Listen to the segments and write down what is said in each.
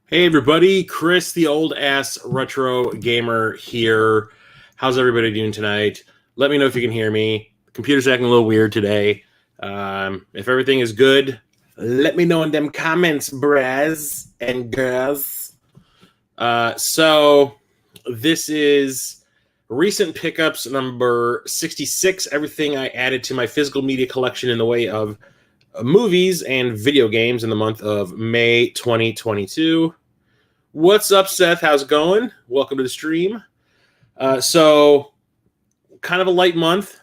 Hey everybody, Chris, the old ass retro gamer here. How's everybody doing tonight? Let me know if you can hear me. The computer's acting a little weird today. If everything is good, let me know in them comments, bras and girls. So this is recent pickups number 66. Everything I added to my physical media collection in the way of movies and video games in the month of May 2022. What's up, Seth? How's it going? Welcome to the stream. So, kind of a light month.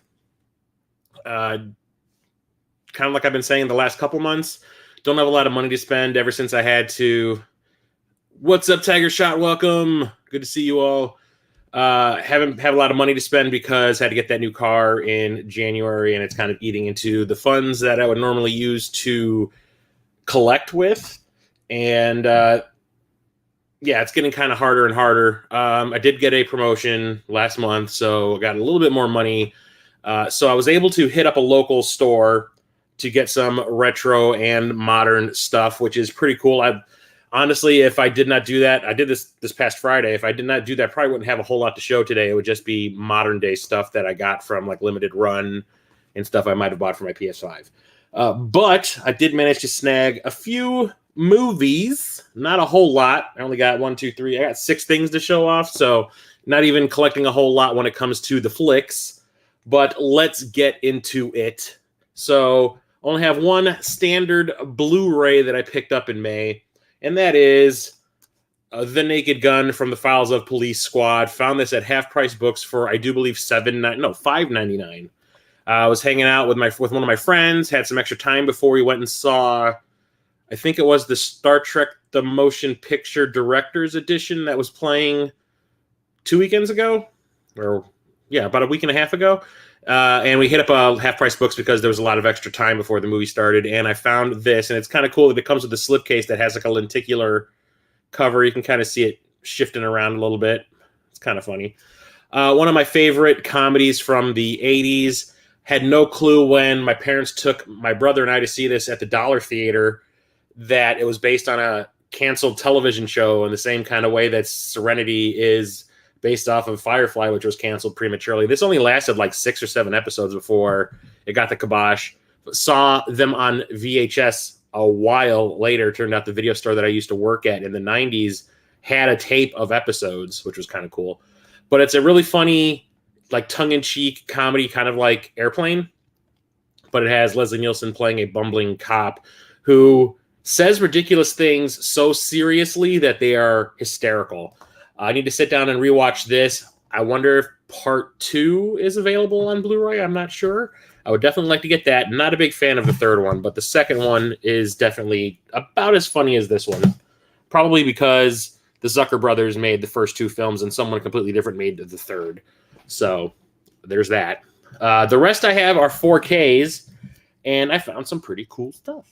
Kind of like I've been saying the last couple months. Don't have a lot of money to spend ever since I had to. What's up, Tiger Shot? Welcome. Good to see you all. Haven't had a lot of money to spend because I had to get that new car in January, and it's kind of eating into the funds that I would normally use to collect with. And yeah, it's getting kind of harder and harder. I did get a promotion last month, so I got a little bit more money. So I was able to hit up a local store to get some retro and modern stuff, which is pretty cool. Honestly, if I did not do that, I did this past Friday. If I did not do that, I probably wouldn't have a whole lot to show today. It would just be modern day stuff that I got from like Limited Run and stuff I might have bought for my PS5. But I did manage to snag a few movies, not a whole lot. I only got 1, 2, 3. I got 6 things to show off, so not even collecting a whole lot when it comes to the flicks. But let's get into it. So I only have one standard Blu-ray that I picked up in May, and that is The Naked Gun from the Files of Police Squad. Found this at Half Price Books for, I do believe, $5.99. I was hanging out with one of my friends, had some extra time before we went and saw, I think it was the Star Trek The Motion Picture Director's Edition that was playing 2 weekends ago, or yeah, about a week and a half ago. And we hit up Half Price Books because there was a lot of extra time before the movie started. And I found this, and it's kind of cool that it comes with a slipcase that has like a lenticular cover. You can kind of see it shifting around a little bit. It's kind of funny. One of my favorite comedies from the 80s. Had no clue when my parents took my brother and I to see this at the Dollar Theater that it was based on a canceled television show in the same kind of way that Serenity is based off of Firefly, which was canceled prematurely. This only lasted like 6 or 7 episodes before it got the kibosh. Saw them on VHS a while later. Turned out the video store that I used to work at in the 90s had a tape of episodes, which was kind of cool. But it's a really funny, like tongue-in-cheek comedy, kind of like Airplane, but it has Leslie Nielsen playing a bumbling cop who says ridiculous things so seriously that they are hysterical. I need to sit down and rewatch this. I wonder if part 2 is available on Blu-ray. I'm not sure. I would definitely like to get that. Not a big fan of the third one, but the second one is definitely about as funny as this one. Probably because the Zucker brothers made the first 2 films and someone completely different made the third. So there's that. The rest I have are 4Ks, and I found some pretty cool stuff.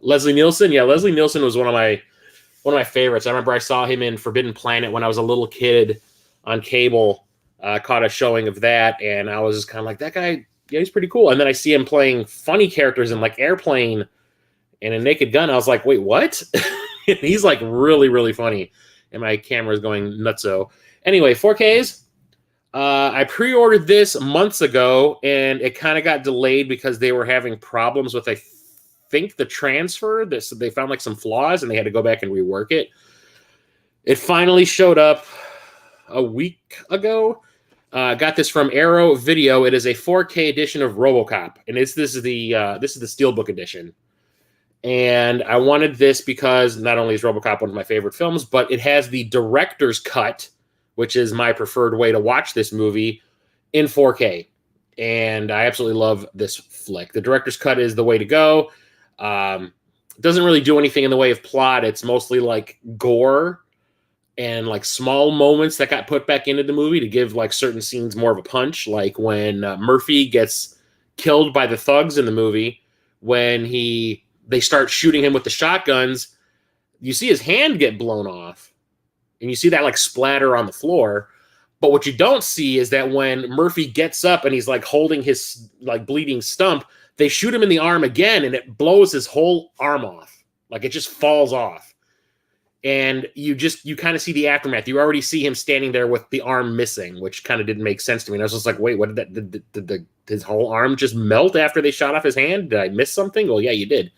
Leslie Nielsen, yeah, Leslie Nielsen was one of my favorites. I remember I saw him in Forbidden Planet when I was a little kid on cable. Caught a showing of that, and I was just kind of like, that guy, yeah, he's pretty cool. And then I see him playing funny characters in like Airplane and A Naked Gun. I was like, wait, what? He's like really, really funny, and my camera is going nutso. Anyway, 4Ks. I pre-ordered this months ago, and it kind of got delayed because they were having problems with, I think, the transfer. They found like some flaws, and they had to go back and rework it. It finally showed up a week ago. Got this from Arrow Video. It is a 4K edition of RoboCop, and this is the Steelbook edition. And I wanted this because not only is RoboCop one of my favorite films, but it has the director's cut, which is my preferred way to watch this movie, in 4K. And I absolutely love this flick. The director's cut is the way to go. Doesn't really do anything in the way of plot. It's mostly like gore and like small moments that got put back into the movie to give like certain scenes more of a punch. Like when Murphy gets killed by the thugs in the movie, when they start shooting him with the shotguns, you see his hand get blown off. And you see that like splatter on the floor. But what you don't see is that when Murphy gets up and he's like holding his like bleeding stump, they shoot him in the arm again and it blows his whole arm off. Like it just falls off. and you kind of see the aftermath. You already see him standing there with the arm missing, which kind of didn't make sense to me. And I was just like, wait, what did his whole arm just melt after they shot off his hand? Did I miss something? Well, yeah, you did.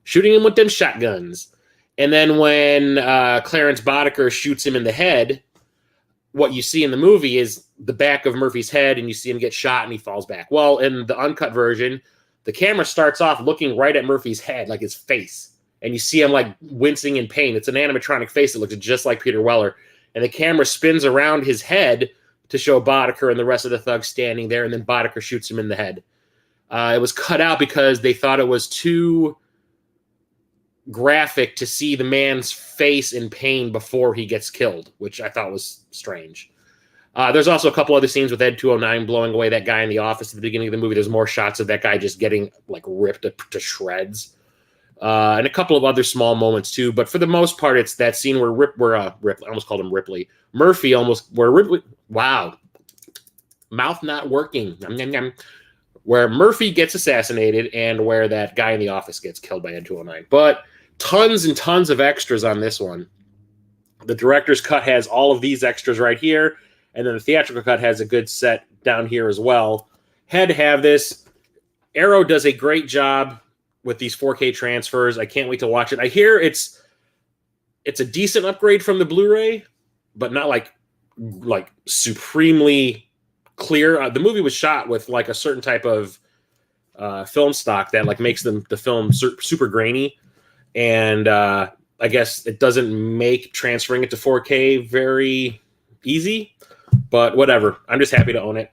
Shooting him with them shotguns. And then when Clarence Boddicker shoots him in the head, what you see in the movie is the back of Murphy's head, and you see him get shot and he falls back. Well, in the uncut version, the camera starts off looking right at Murphy's head, like his face. And you see him like wincing in pain. It's an animatronic face that looks just like Peter Weller. And the camera spins around his head to show Boddicker and the rest of the thugs standing there, and then Boddicker shoots him in the head. It was cut out because they thought it was too graphic to see the man's face in pain before he gets killed, which I thought was strange. There's also a couple other scenes with Ed 209 blowing away that guy in the office at the beginning of the movie. There's more shots of that guy just getting like ripped to shreds. And a couple of other small moments too, but for the most part, it's that scene where Ripley, I almost called him Ripley. Murphy wow, mouth not working. Where Murphy gets assassinated and where that guy in the office gets killed by Ed 209. But tons and tons of extras on this one. The director's cut has all of these extras right here, and then the theatrical cut has a good set down here as well. Had to have this. Arrow does a great job with these 4K transfers. I can't wait to watch it. I hear it's a decent upgrade from the Blu-ray, but not like supremely clear. The movie was shot with like a certain type of film stock that like makes the film super grainy, and I guess it doesn't make transferring it to 4K very easy, but whatever. I'm just happy to own it.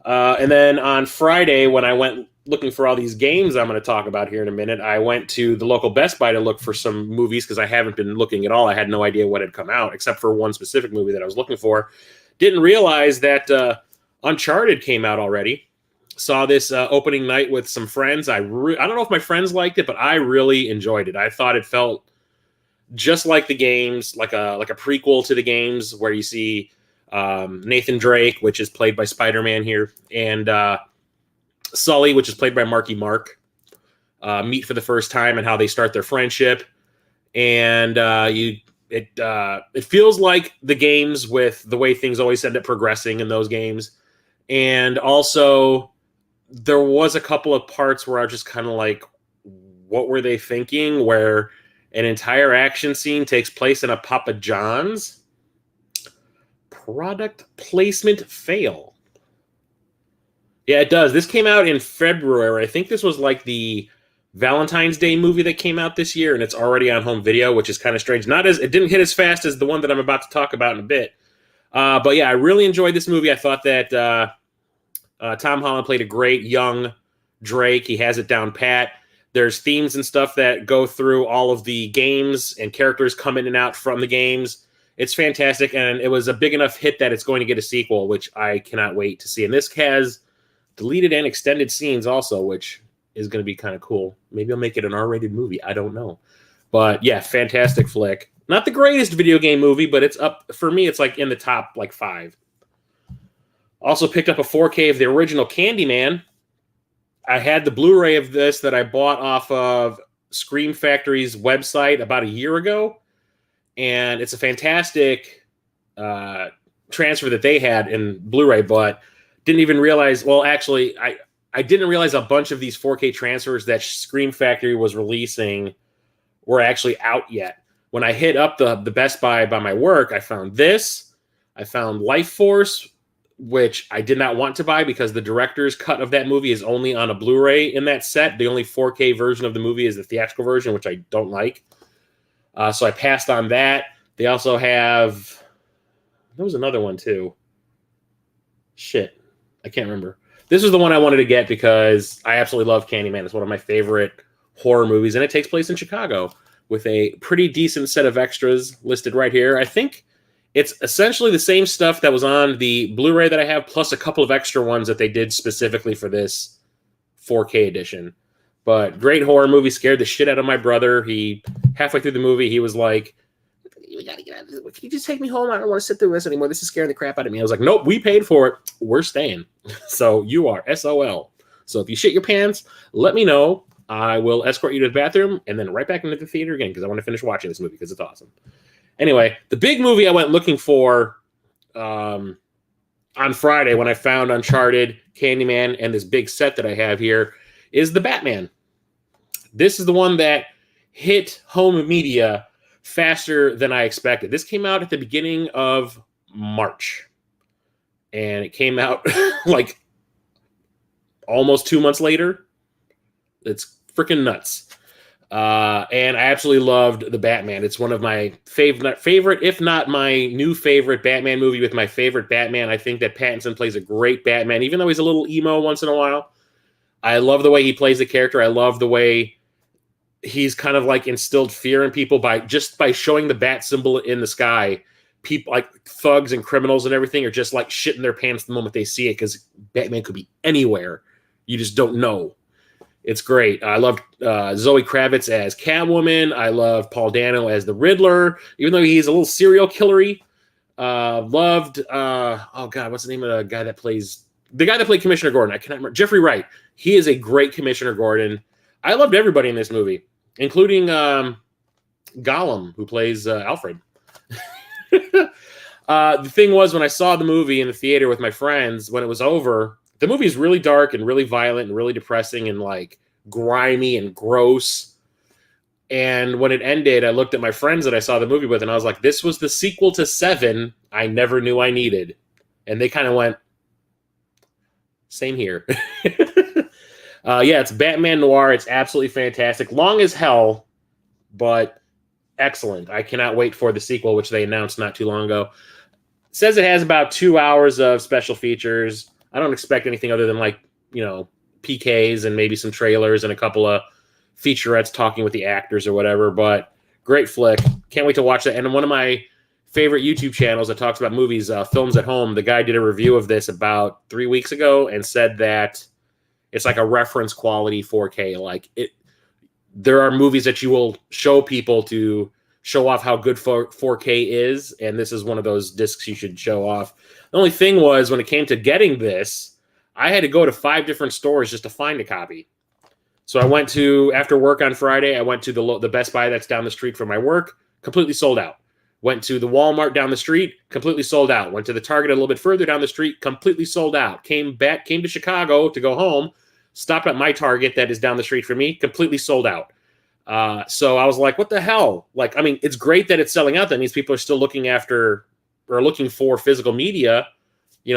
And then on Friday, when I went looking for all these games I'm going to talk about here in a minute, I went to the local Best Buy to look for some movies because I haven't been looking at all. I had no idea what had come out except for one specific movie that I was looking for. Didn't realize that Uncharted came out already. Saw this opening night with some friends. I don't know if my friends liked it, but I really enjoyed it. I thought it felt just like the games, like a prequel to the games, where you see Nathan Drake, which is played by Spider-Man here, and Sully, which is played by Marky Mark, meet for the first time and how they start their friendship. And it feels like the games with the way things always end up progressing in those games. And also, there was a couple of parts where I was just kind of like, what were they thinking? Where an entire action scene takes place in a Papa John's. Product placement fail. Yeah, it does. This came out in February. I think this was like the Valentine's Day movie that came out this year, and it's already on home video, which is kind of strange. It didn't hit as fast as the one that I'm about to talk about in a bit. But yeah, I really enjoyed this movie. I thought that Tom Holland played a great young Drake. He has it down pat. There's themes and stuff that go through all of the games, and characters come in and out from the games. It's fantastic, and it was a big enough hit that it's going to get a sequel, which I cannot wait to see. And this has deleted and extended scenes also, which is going to be kind of cool. Maybe I'll make it an R-rated movie. I don't know. But yeah, fantastic flick. Not the greatest video game movie, but it's up, for me, it's like in the top like 5. Also picked up a 4K of the original Candyman. I had the Blu-ray of this that I bought off of Scream Factory's website about a year ago. And it's a fantastic transfer that they had in Blu-ray, but didn't even realize, well, actually, I didn't realize a bunch of these 4K transfers that Scream Factory was releasing were actually out yet. When I hit up the Best Buy by my work, I found this. I found Life Force, which I did not want to buy because the director's cut of that movie is only on a Blu-ray in that set. The only 4K version of the movie is the theatrical version, which I don't like. So I passed on that. They also have... There was another one, too. Shit. I can't remember. This was the one I wanted to get because I absolutely love Candyman. It's one of my favorite horror movies, and it takes place in Chicago with a pretty decent set of extras listed right here. I think it's essentially the same stuff that was on the Blu-ray that I have, plus a couple of extra ones that they did specifically for this 4K edition. But great horror movie, scared the shit out of my brother. Halfway through the movie, he was like, "We gotta get out of this. Can you just take me home? I don't want to sit through this anymore. This is scaring the crap out of me." I was like, "Nope, we paid for it. We're staying." So you are SOL. So if you shit your pants, let me know. I will escort you to the bathroom and then right back into the theater again because I want to finish watching this movie because it's awesome. Anyway, the big movie I went looking for on Friday when I found Uncharted, Candyman, and this big set that I have here is The Batman. This is the one that hit home media faster than I expected. This came out at the beginning of March. And it came out like almost 2 months later. It's freaking nuts. And I absolutely loved The Batman. It's one of my favorite, if not my new favorite Batman movie with my favorite Batman. I think that Pattinson plays a great Batman, even though he's a little emo once in a while. I love the way he plays the character. I love the way he's kind of like instilled fear in people by showing the bat symbol in the sky. People like thugs and criminals and everything are just like shitting their pants the moment they see it because Batman could be anywhere. You just don't know. It's great. I loved Zoe Kravitz as Catwoman. I love Paul Dano as the Riddler, even though he's a little serial killery. Loved, oh God, what's the name of the guy that played Commissioner Gordon? I cannot remember. Jeffrey Wright. He is a great Commissioner Gordon. I loved everybody in this movie, including Gollum, who plays Alfred. The thing was, when I saw the movie in the theater with my friends, when it was over, the movie is really dark and really violent and really depressing and like grimy and gross. And when it ended, I looked at my friends that I saw the movie with and I was like, this was the sequel to Seven I never knew I needed. And they kind of went, same here. Yeah, it's Batman Noir. It's absolutely fantastic. Long as hell, but excellent. I cannot wait for the sequel, which they announced not too long ago. It says it has about 2 hours of special features. I don't expect anything other than like, PKs and maybe some trailers and a couple of featurettes talking with the actors or whatever, but great flick. Can't wait to watch that. And one of my favorite YouTube channels that talks about movies, Films at Home, the guy did a review of this about 3 weeks ago and said that it's like a reference quality 4K. Like there are movies that you will show people to show off how good 4K is, and this is one of those discs you should show off. The only thing was, when it came to getting this, I had to go to 5 different stores just to find a copy. So I went to, after work on Friday, I went to the Best Buy that's down the street from my work, completely sold out. Went to the Walmart down the street, completely sold out. Went to the Target a little bit further down the street, completely sold out. Came to Chicago to go home, stopped at my Target that is down the street from me, completely sold out. So I was like, what the hell? Like, I mean, it's great that it's selling out. That means people are still looking for physical media,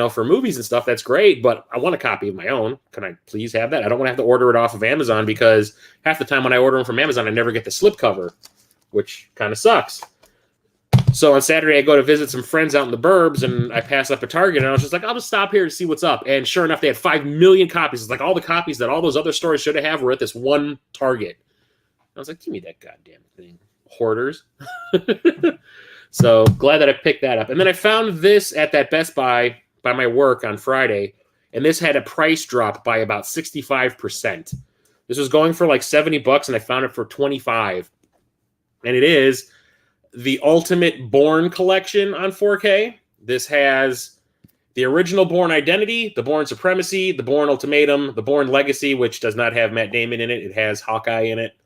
for movies and stuff. That's great, but I want a copy of my own. Can I please have that? I don't want to have to order it off of Amazon because half the time when I order them from Amazon, I never get the slipcover, which kind of sucks. So on Saturday, I go to visit some friends out in the burbs, and I pass up a Target, and I was just like, I'll just stop here to see what's up. And sure enough, they had 5 million copies. It's like all the copies that all those other stores should have were at this one Target. I was like, give me that goddamn thing, hoarders. So glad that I picked that up. And then I found this at that Best Buy by my work on Friday, and this had a price drop by about 65%. This was going for like $70, and I found it for $25. And it is the Ultimate Bourne Collection on 4K. This has the original Bourne Identity, the Bourne Supremacy, the Bourne Ultimatum, the Bourne Legacy, which does not have Matt Damon in it. It has Hawkeye in it.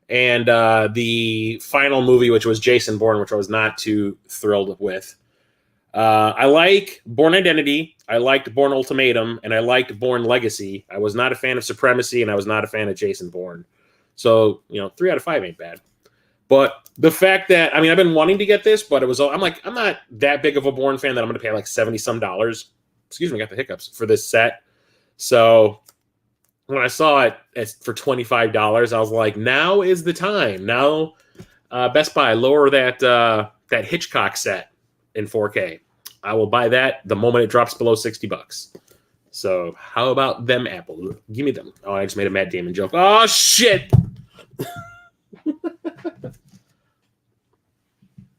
And the final movie, which was Jason Bourne, which I was not too thrilled with. I like Bourne Identity, I liked Bourne Ultimatum, and I liked Bourne Legacy. I was not a fan of Supremacy, and I was not a fan of Jason Bourne. So, 3 out of 5 ain't bad. But the fact that, I've been wanting to get this, but I'm not that big of a Bourne fan that I'm going to pay like $70-some. Excuse me, I got the hiccups for this set. So when I saw it for $25, I was like, now is the time. Now, Best Buy, lower that Hitchcock set in 4K. I will buy that the moment it drops below $60. So how about them, Apple? Give me them. Oh, I just made a Matt Damon joke. Oh, shit.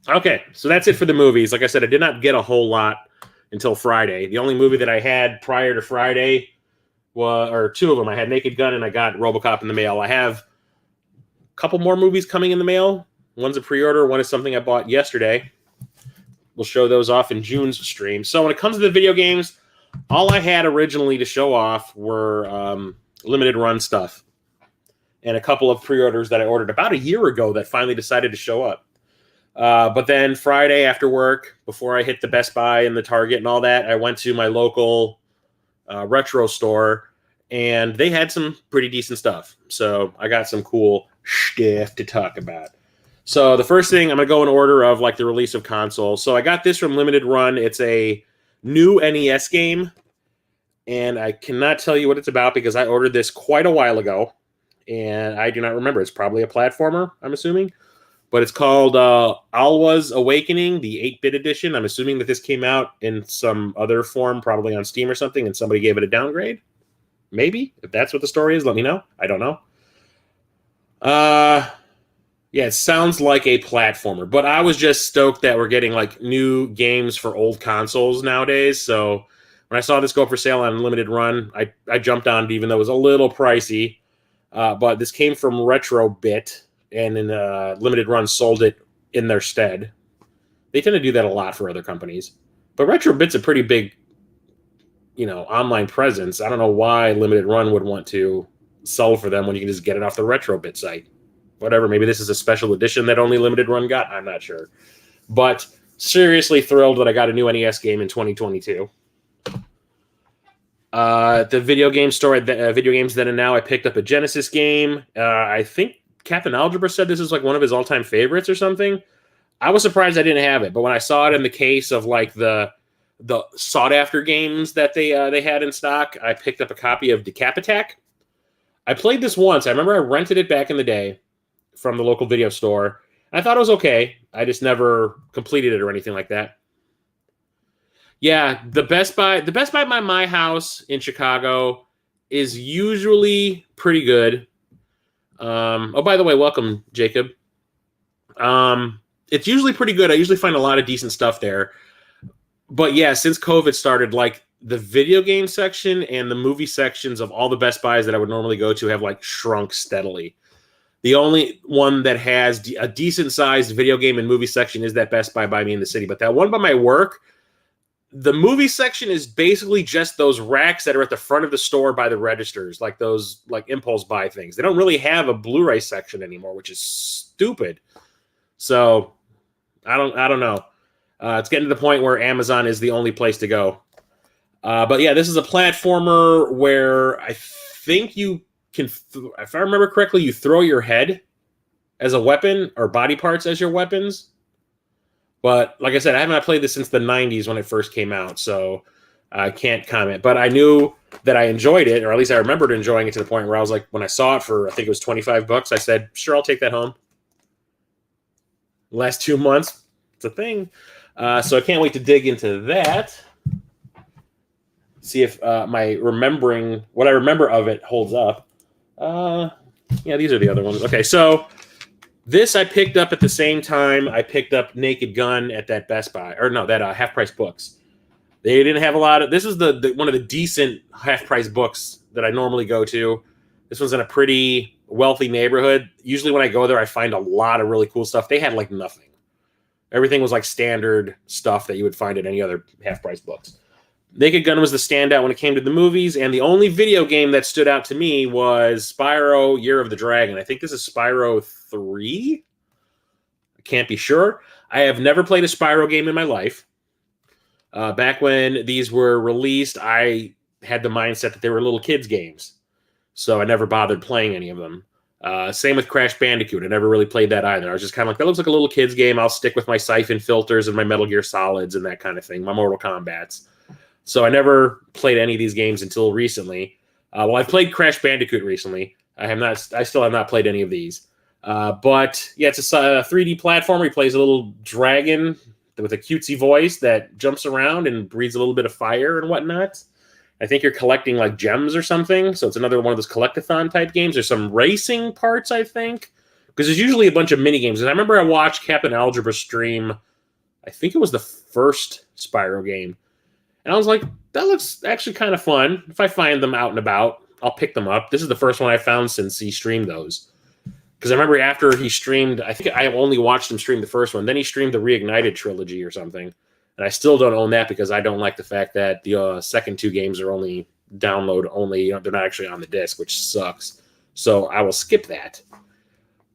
Okay, so that's it for the movies. Like I said, I did not get a whole lot until Friday. The only movie that I had prior to Friday or 2 of them. I had Naked Gun and I got RoboCop in the mail. I have a couple more movies coming in the mail. One's a pre-order. One is something I bought yesterday. We'll show those off in June's stream. So when it comes to the video games, all I had originally to show off were limited run stuff. and a couple of pre-orders that I ordered about a year ago that finally decided to show up. But then Friday after work, before I hit the Best Buy and the Target and all that, I went to my local retro store, and they had some pretty decent stuff. So I got some cool stuff to talk about. So the first thing, I'm going to go in order of like the release of consoles. So I got this from Limited Run. It's a new NES game, and I cannot tell you what it's about because I ordered this quite a while ago, and I do not remember. It's probably a platformer, I'm assuming. But it's called Alwa's Awakening, the 8-bit edition. I'm assuming that this came out in some other form, probably on Steam or something, and somebody gave it a downgrade. Maybe. If that's what the story is, let me know. I don't know. Yeah, it sounds like a platformer. But I was just stoked that we're getting like new games for old consoles nowadays. So when I saw this go for sale on Limited Run, I jumped on it, even though it was a little pricey. But this came from Retrobit, and in Limited Run sold it in their stead. They tend to do that a lot for other companies. But Retrobit's a pretty big, online presence. I don't know why Limited Run would want to sell for them when you can just get it off the Retrobit site. Whatever, maybe this is a special edition that only Limited Run got. I'm not sure. But seriously thrilled that I got a new NES game in 2022. The video game store, Video Games Then and Now, I picked up a Genesis game. I think Captain Algebra said this is like one of his all-time favorites or something. I was surprised I didn't have it, but when I saw it in the case of like the sought-after games that they had in stock, I picked up a copy of Decap Attack. I played this once. I remember I rented it back in the day from the local video store. I thought it was okay. I just never completed it or anything like that. Yeah, the Best Buy by my house in Chicago is usually pretty good. Oh, by the way, welcome, Jacob. It's usually pretty good. I usually find a lot of decent stuff there. But yeah, since COVID started, like the video game section and the movie sections of all the Best Buys that I would normally go to have like shrunk steadily. The only one that has a decent-sized video game and movie section is that Best Buy by me in the city. But that one by my work, the movie section is basically just those racks that are at the front of the store by the registers, like those like impulse buy things. They don't really have a Blu-ray section anymore, which is stupid. So I don't know. It's getting to the point where Amazon is the only place to go. But yeah, this is a platformer where I think you can, if I remember correctly, you throw your head as a weapon or body parts as your weapons. But like I said, I haven't played this since the 90s when it first came out, so I can't comment. But I knew that I enjoyed it, or at least I remembered enjoying it to the point where I was like, when I saw it for, I think it was $25, I said, sure, I'll take that home. Last 2 months, it's a thing. So I can't wait to dig into that. See if what I remember of it holds up. Yeah, these are the other ones. Okay, so this I picked up at the same time I picked up Naked Gun at that Best Buy. Or no, that Half Price Books. They didn't have a lot of... This is the one of the decent Half Price Books that I normally go to. This one's in a pretty wealthy neighborhood. Usually when I go there, I find a lot of really cool stuff. They had like nothing. Everything was like standard stuff that you would find at any other Half Price Books. Naked Gun was the standout when it came to the movies, and the only video game that stood out to me was Spyro Year of the Dragon. I think this is Spyro 3? I can't be sure. I have never played a Spyro game in my life. Back when these were released, I had the mindset that they were little kids' games, so I never bothered playing any of them. Same with Crash Bandicoot. I never really played that either. I was just kind of like, that looks like a little kid's game. I'll stick with my Siphon Filters and my Metal Gear Solids and that kind of thing, my Mortal Kombats. So I never played any of these games until recently. Well, I've played Crash Bandicoot recently. I still have not played any of these. But yeah, it's a 3D platformer. He plays a little dragon with a cutesy voice that jumps around and breathes a little bit of fire and whatnot. I think you're collecting like gems or something. So it's another one of those collectathon type games. There's some racing parts, I think, because there's usually a bunch of mini games. And I remember I watched Captain Algebra stream. I think it was the first Spyro game. And I was like, that looks actually kind of fun. If I find them out and about, I'll pick them up. This is the first one I found since he streamed those. Because I remember after he streamed, I think I only watched him stream the first one. Then he streamed the Reignited trilogy or something. And I still don't own that because I don't like the fact that the second two games are only download only. They're not actually on the disc, which sucks. So I will skip that.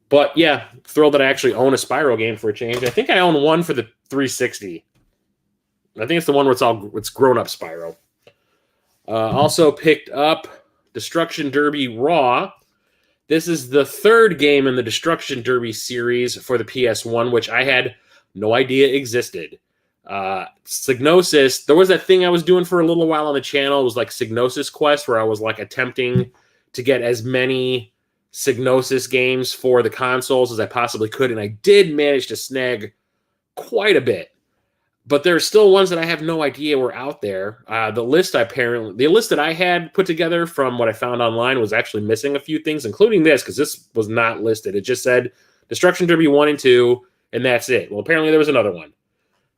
But yeah, thrilled that I actually own a Spyro game for a change. I think I own one for the 360. I think it's the one where it's grown up Spyro. Also picked up Destruction Derby Raw. This is the third game in the Destruction Derby series for the PS1, which I had no idea existed. Psygnosis, there was that thing I was doing for a little while on the channel. It was like Psygnosis Quest, where I was like attempting to get as many Psygnosis games for the consoles as I possibly could, and I did manage to snag quite a bit. But there are still ones that I have no idea were out there. The list that I had put together from what I found online was actually missing a few things, including this, because this was not listed. It just said Destruction Derby 1 and 2, and that's it. Well, apparently there was another one.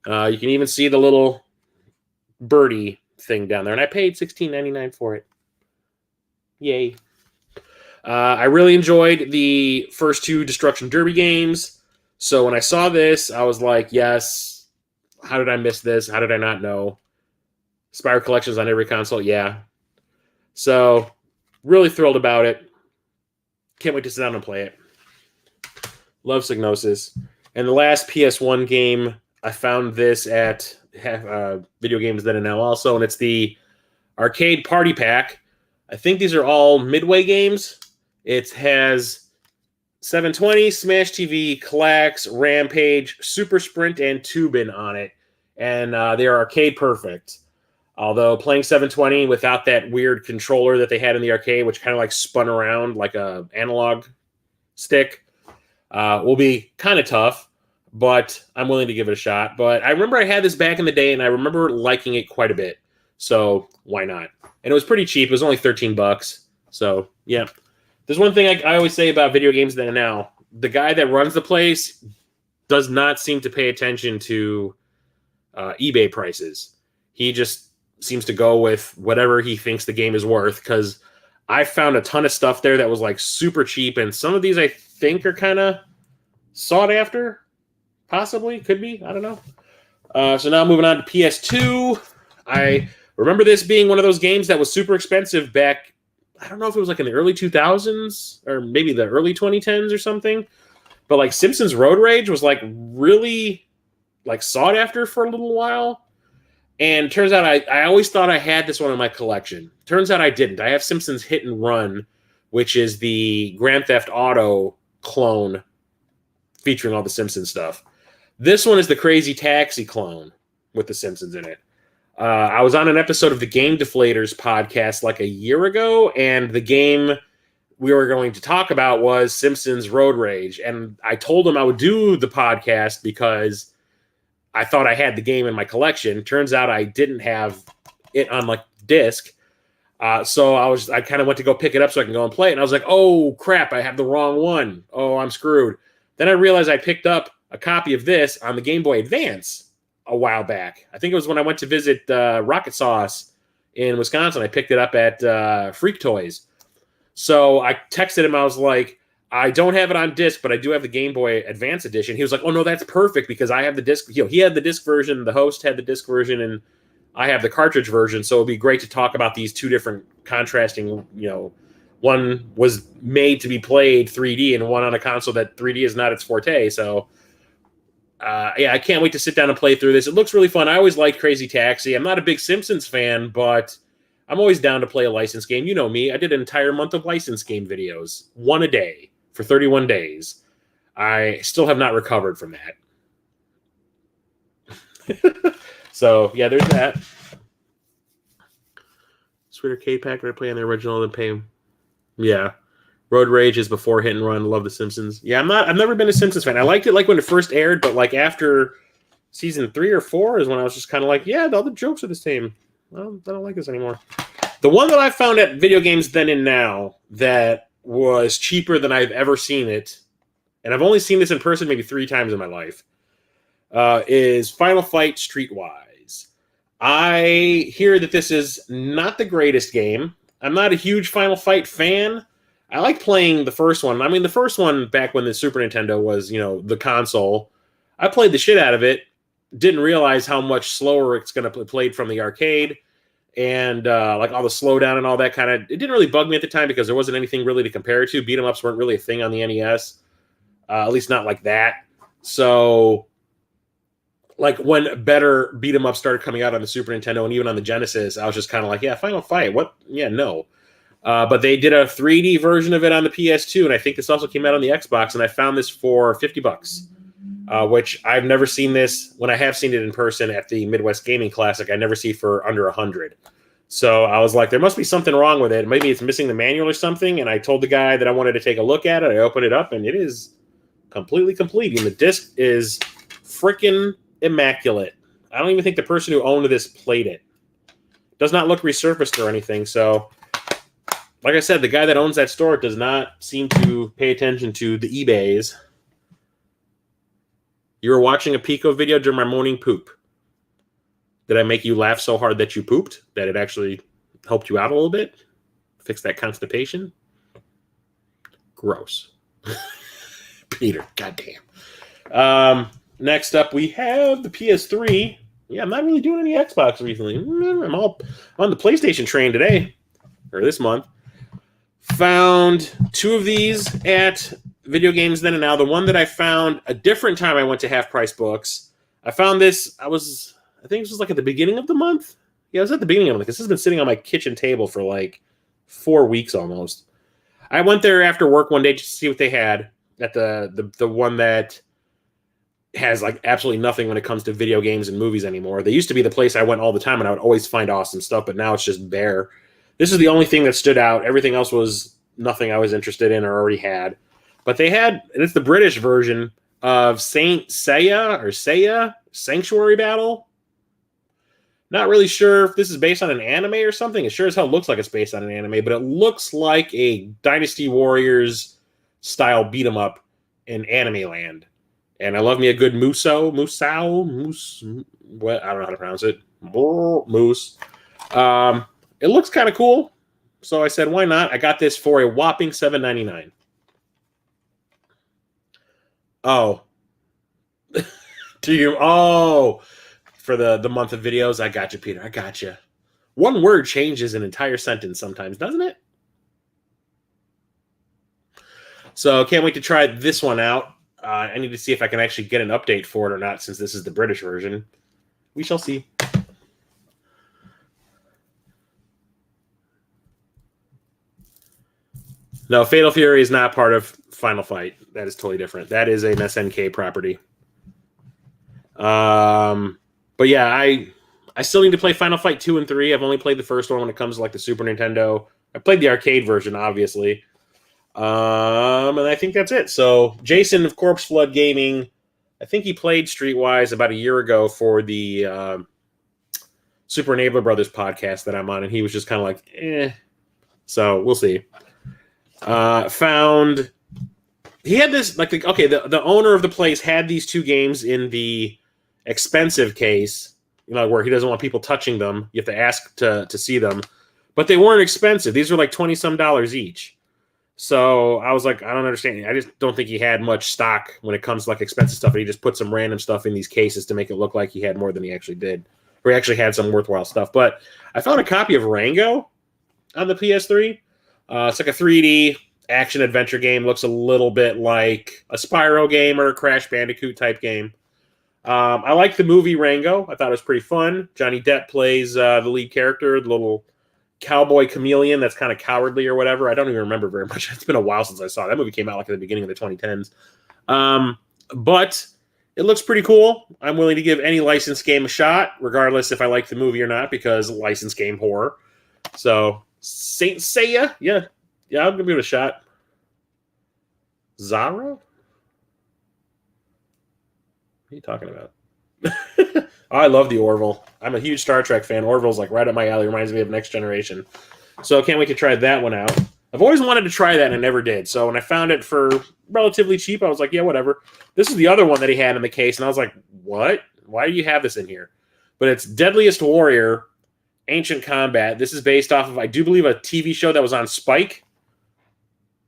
You can even see the little birdie thing down there, and I paid $16.99 for it. Yay. I really enjoyed the first two Destruction Derby games, so when I saw this, I was like, yes. How did I miss this? How did I not know? Spyro collections on every console, yeah. So, really thrilled about it. Can't wait to sit down and play it. Love Psygnosis. And the last PS1 game, I found this at Video Games Then and Now also, and it's the Arcade Party Pack. I think these are all Midway games. It has 720, Smash TV, Klax, Rampage, Super Sprint, and Tubin on it. And they are arcade perfect. Although playing 720 without that weird controller that they had in the arcade, which kind of like spun around like a analog stick, will be kind of tough. But I'm willing to give it a shot. But I remember I had this back in the day, and I remember liking it quite a bit. So why not? And it was pretty cheap. It was only $13. So, yeah. There's one thing I always say about Video Games Then and Now. The guy that runs the place does not seem to pay attention to eBay prices. He just seems to go with whatever he thinks the game is worth, because I found a ton of stuff there that was like super cheap, and some of these I think are kind of sought after. Possibly. Could be. I don't know. So now moving on to PS2. I remember this being one of those games that was super expensive back, I don't know if it was like in the early 2000s or maybe the early 2010s or something. But like Simpsons Road Rage was like really like sought after for a little while. And turns out I always thought I had this one in my collection. Turns out I didn't. I have Simpsons Hit and Run, which is the Grand Theft Auto clone featuring all the Simpsons stuff. This one is the Crazy Taxi clone with the Simpsons in it. I was on an episode of the Game Deflators podcast like a year ago, and the game we were going to talk about was Simpsons Road Rage. And I told him I would do the podcast because I thought I had the game in my collection. Turns out I didn't have it on like disc. So I kind of went to go pick it up so I can go and play it. And I was like, oh crap, I have the wrong one. Oh, I'm screwed. Then I realized I picked up a copy of this on the Game Boy Advance a while back. I think it was when I went to visit Rocket Sauce in Wisconsin. I picked it up at Freak Toys. So I texted him. I was like, I don't have it on disc, but I do have the Game Boy Advance edition. He was like, oh, no, that's perfect because I have the disc. He had the disc version. The host had the disc version, and I have the cartridge version. So it'd be great to talk about these two different contrasting, one was made to be played 3D and one on a console that 3D is not its forte. So I can't wait to sit down and play through this. It looks really fun. I always liked Crazy Taxi. I'm not a big Simpsons fan, but I'm always down to play a licensed game. You know me. I did an entire month of licensed game videos, one a day for 31 days. I still have not recovered from that. So, yeah, there's that. Sweet Arcade Pack, did I play on the original and pay? Yeah. Road Rage is before Hit and Run. Love the Simpsons. Yeah, I've never been a Simpsons fan. I liked it like when it first aired, but like after season 3 or 4 is when I was just kind of like, yeah, all the jokes are the same. Well, I don't like this anymore. The one that I found at Video Games Then and Now that was cheaper than I've ever seen it, and I've only seen this in person maybe 3 times in my life, is Final Fight Streetwise. I hear that this is not the greatest game. I'm not a huge Final Fight fan. I like playing the first one. I mean, the first one back when the Super Nintendo was, the console. I played the shit out of it. Didn't realize how much slower it's going to be played from the arcade. and like all the slowdown and all that kind of, it didn't really bug me at the time because there wasn't anything really to compare it to. Beat 'em ups weren't really a thing on the NES, at least not like that. So, like when better beat 'em ups started coming out on the Super Nintendo and even on the Genesis, I was just kind of like, yeah, Final Fight, what? Yeah, no. But they did a 3D version of it on the PS2, and I think this also came out on the Xbox. And I found this for $50. Which I've never seen this. When I have seen it in person at the Midwest Gaming Classic, I never see for under 100. So I was like, there must be something wrong with it. Maybe it's missing the manual or something. And I told the guy that I wanted to take a look at it. I opened it up, and it is completely complete. And the disc is freaking immaculate. I don't even think the person who owned this played it. Does not look resurfaced or anything. So, like I said, the guy that owns that store does not seem to pay attention to the eBays. You were watching a Pico video during my morning poop. Did I make you laugh so hard that you pooped? That it actually helped you out a little bit? Fix that constipation? Gross. Peter, goddamn. Next up, we have the PS3. Yeah, I'm not really doing any Xbox recently. I'm all on the PlayStation train today, or this month. Found two of these at Video Games Then and Now. The one that I found a different time I went to Half Price Books. I found this, I think this was like at the beginning of the month. Yeah, it was at the beginning of the month. This has been sitting on my kitchen table for like 4 weeks almost. I went there after work one day just to see what they had at the one that has like absolutely nothing when it comes to video games and movies anymore. They used to be the place I went all the time and I would always find awesome stuff, but now it's just bare. This is the only thing that stood out. Everything else was nothing I was interested in or already had. But they had, and it's the British version of Saint Seiya, Sanctuary Battle. Not really sure if this is based on an anime or something. It sure as hell looks like it's based on an anime, but it looks like a Dynasty Warriors style beat 'em up in anime land. And I love me a good moose. What? I don't know how to pronounce it. Moose. It looks kind of cool. So I said, why not? I got this for a whopping $7.99. Oh. For the month of videos, I got you, Peter. I got you. One word changes an entire sentence sometimes, doesn't it? So can't wait to try this one out. I need to see if I can actually get an update for it or not, since this is the British version. We shall see. No, Fatal Fury is not part of Final Fight. That is totally different. That is an SNK property. But yeah, I still need to play Final Fight 2 and 3. I've only played the first one when it comes to like the Super Nintendo. I played the arcade version, obviously. And I think that's it. So Jason of Corpse Flood Gaming, I think he played Streetwise about a year ago for the Super Enabler Brothers podcast that I'm on, and he was just kind of like, eh. So we'll see. Found he had this like the owner of the place had these two games in the expensive case, you know, where he doesn't want people touching them. You have to ask to see them, but they weren't expensive. These were like $20-some each. So I was like, I don't understand. I just don't think he had much stock when it comes to like expensive stuff. And he just put some random stuff in these cases to make it look like he had more than he actually did, or he actually had some worthwhile stuff. But I found a copy of Rango on the PS3. It's like a 3D action adventure game. Looks a little bit like a Spyro game or a Crash Bandicoot type game. I like the movie Rango. I thought it was pretty fun. Johnny Depp plays the lead character, the little cowboy chameleon that's kind of cowardly or whatever. I don't even remember very much. It's been a while since I saw it. That movie came out like at the beginning of the 2010s. But it looks pretty cool. I'm willing to give any licensed game a shot, regardless if I like the movie or not, because licensed game horror. So Saint Seiya, yeah, I'm gonna give it a shot. Zara? What are you talking about? Oh, I love the Orville. I'm a huge Star Trek fan. Orville's like right up my alley. Reminds me of Next Generation. So I can't wait to try that one out. I've always wanted to try that and I never did. So when I found it for relatively cheap, I was like, yeah, whatever. This is the other one that he had in the case. And I was like, what? Why do you have this in here? But it's Deadliest Warrior, Ancient Combat. This is based off of, I do believe, a TV show that was on Spike.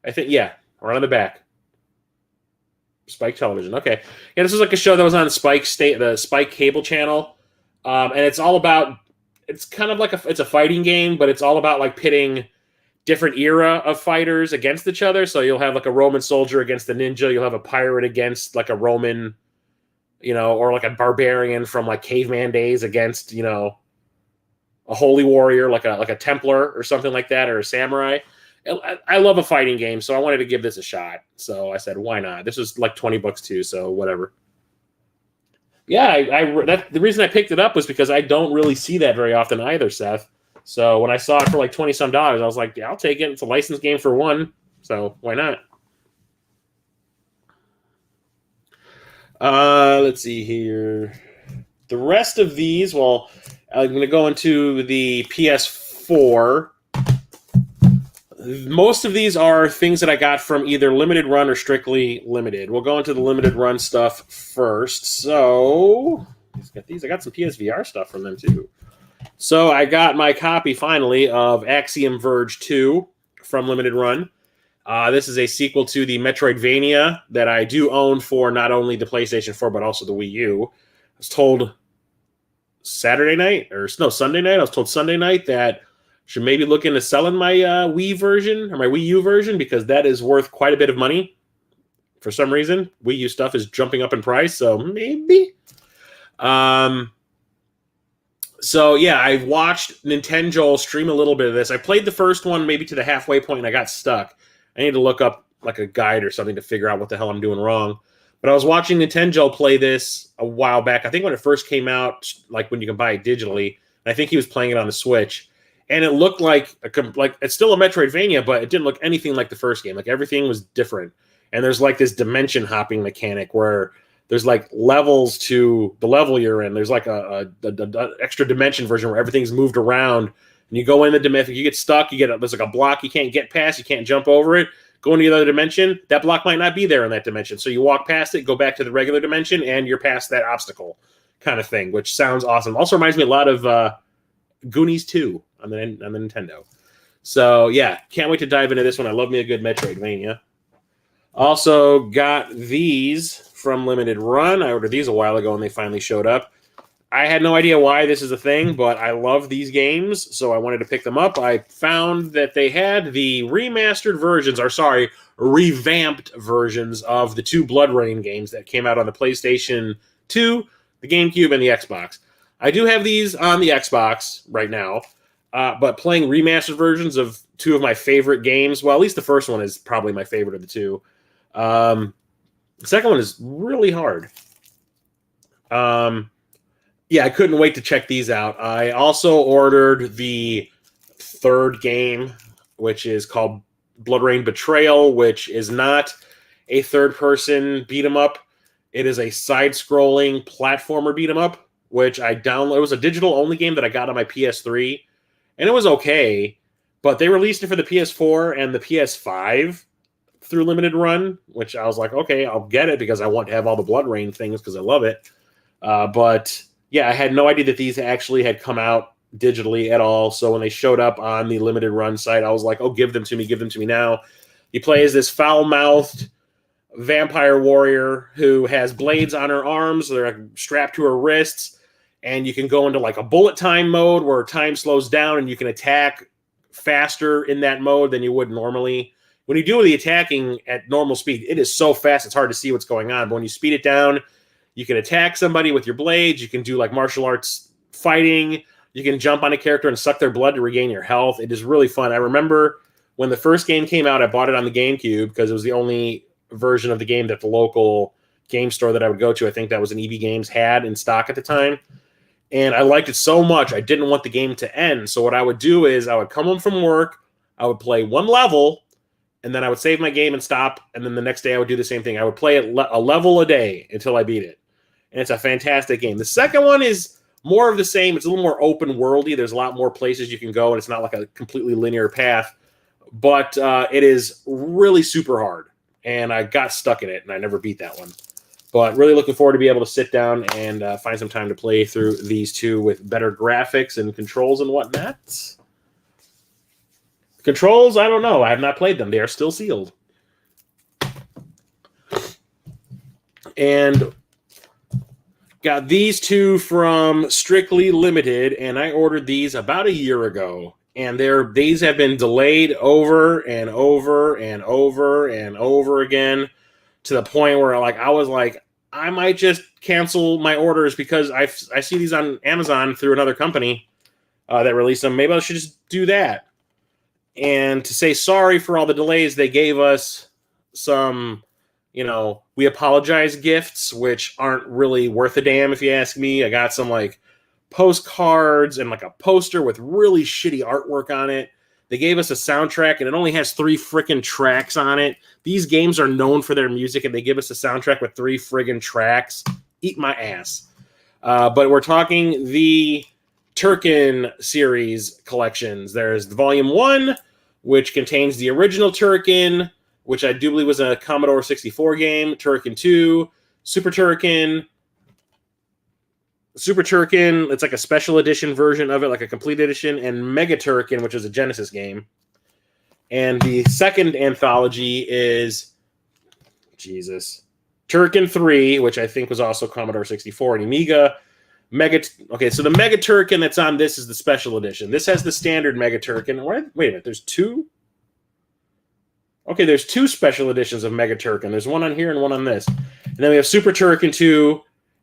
I think, yeah, right on the back. Spike Television. Okay. Yeah, this is like a show that was on Spike the Spike cable channel. And it's all about it's kind of like it's a fighting game, but it's all about like pitting different era of fighters against each other. So you'll have like a Roman soldier against a ninja. You'll have a pirate against like a Roman, or like a barbarian from like caveman days against, a holy warrior, like a Templar or something like that, or a samurai. I love a fighting game, so I wanted to give this a shot. So I said, why not? This was like $20 too, so whatever. Yeah, the reason I picked it up was because I don't really see that very often either, Seth. So when I saw it for like $20-some, I was like, yeah, I'll take it. It's a licensed game for one, so why not? Let's see here. The rest of these, well, I'm going to go into the PS4. Most of these are things that I got from either limited run or strictly limited. We'll go into the limited run stuff first. So, I got some PSVR stuff from them too. So I got my copy finally of Axiom Verge 2 from limited run. This is a sequel to the Metroidvania that I do own for not only the PlayStation 4 but also the Wii U. I was told Sunday night. I was told Sunday night that should maybe look into selling my Wii version or my Wii U version because that is worth quite a bit of money. For some reason, Wii U stuff is jumping up in price, so maybe. So yeah, I watched Nintendo stream a little bit of this. I played the first one maybe to the halfway point and I got stuck. I need to look up like a guide or something to figure out what the hell I'm doing wrong. But I was watching Nintendo play this a while back. I think when it first came out, like when you can buy it digitally. And I think he was playing it on the Switch. And it looked like it's still a Metroidvania, but it didn't look anything like the first game. Like everything was different. And there's like this dimension hopping mechanic where there's like levels to the level you're in. There's like a extra dimension version where everything's moved around. And you go in the dimension, you get stuck, there's like a block you can't get past, you can't jump over it. Go into the other dimension, that block might not be there in that dimension. So you walk past it, go back to the regular dimension, and you're past that obstacle kind of thing, which sounds awesome. Also reminds me a lot of Goonies 2 on the Nintendo. So yeah, can't wait to dive into this one. I love me a good Metroidvania. Also got these from Limited Run. I ordered these a while ago and they finally showed up. I had no idea why this is a thing, but I love these games, so I wanted to pick them up. I found that they had the revamped versions of the two Bloodrayne games that came out on the PlayStation 2, the GameCube, and the Xbox. I do have these on the Xbox right now, but playing remastered versions of two of my favorite games, well, at least the first one is probably my favorite of the two. The second one is really hard. Yeah, I couldn't wait to check these out. I also ordered the third game, which is called Bloodrayne Betrayal, which is not a third-person beat-em-up. It is a side-scrolling platformer beat-em-up, which I downloaded. It was a digital-only game that I got on my PS3, and it was okay, but they released it for the PS4 and the PS5 through Limited Run, which I was like, okay, I'll get it because I want to have all the Bloodrayne things because I love it. But yeah, I had no idea that these actually had come out digitally at all. So when they showed up on the Limited Run site, I was like, oh, give them to me now. You play as this foul-mouthed vampire warrior who has blades on her arms. They're strapped to her wrists. And you can go into like a bullet time mode where time slows down and you can attack faster in that mode than you would normally. When you do the attacking at normal speed, it is so fast it's hard to see what's going on. But when you speed it down, you can attack somebody with your blades. You can do like martial arts fighting. You can jump on a character and suck their blood to regain your health. It is really fun. I remember when the first game came out, I bought it on the GameCube because it was the only version of the game that the local game store that I would go to, I think that was an EB Games, had in stock at the time. And I liked it so much, I didn't want the game to end. So what I would do is I would come home from work, I would play one level, and then I would save my game and stop. And then the next day I would do the same thing. I would play it a level a day until I beat it. And it's a fantastic game. The second one is more of the same. It's a little more open worldy. There's a lot more places you can go, and it's not like a completely linear path. But it is really super hard. And I got stuck in it, and I never beat that one. But really looking forward to be able to sit down and find some time to play through these two with better graphics and controls and whatnot. Controls, I don't know. I have not played them. They are still sealed. And Got these two from Strictly Limited, and I ordered these about a year ago. And these have been delayed over and over and over and over again, to the point where I was like, I might just cancel my orders because I see these on Amazon through another company that released them. Maybe I should just do that. And to say sorry for all the delays, they gave us some, we apologize gifts, which aren't really worth a damn if you ask me. I got some postcards and a poster with really shitty artwork on it. They gave us a soundtrack, and it only has 3 freaking tracks on it. These games are known for their music, and they give us a soundtrack with 3 friggin' tracks. Eat my ass. But we're talking the Turken series collections. There's the Volume 1, which contains the original Turken, which I do believe was a Commodore 64 game, Turken 2, Super Turken, it's like a special edition version of it, like a complete edition, and Mega Turken, which is a Genesis game. And the second anthology is, Turken 3, which I think was also Commodore 64, and Amiga. Okay, so the Mega Turken that's on this is the special edition. This has the standard Mega Turken. Wait a minute, there's 2? Okay, there's 2 special editions of Mega Turken. There's one on here and one on this. And then we have Super Turken 2,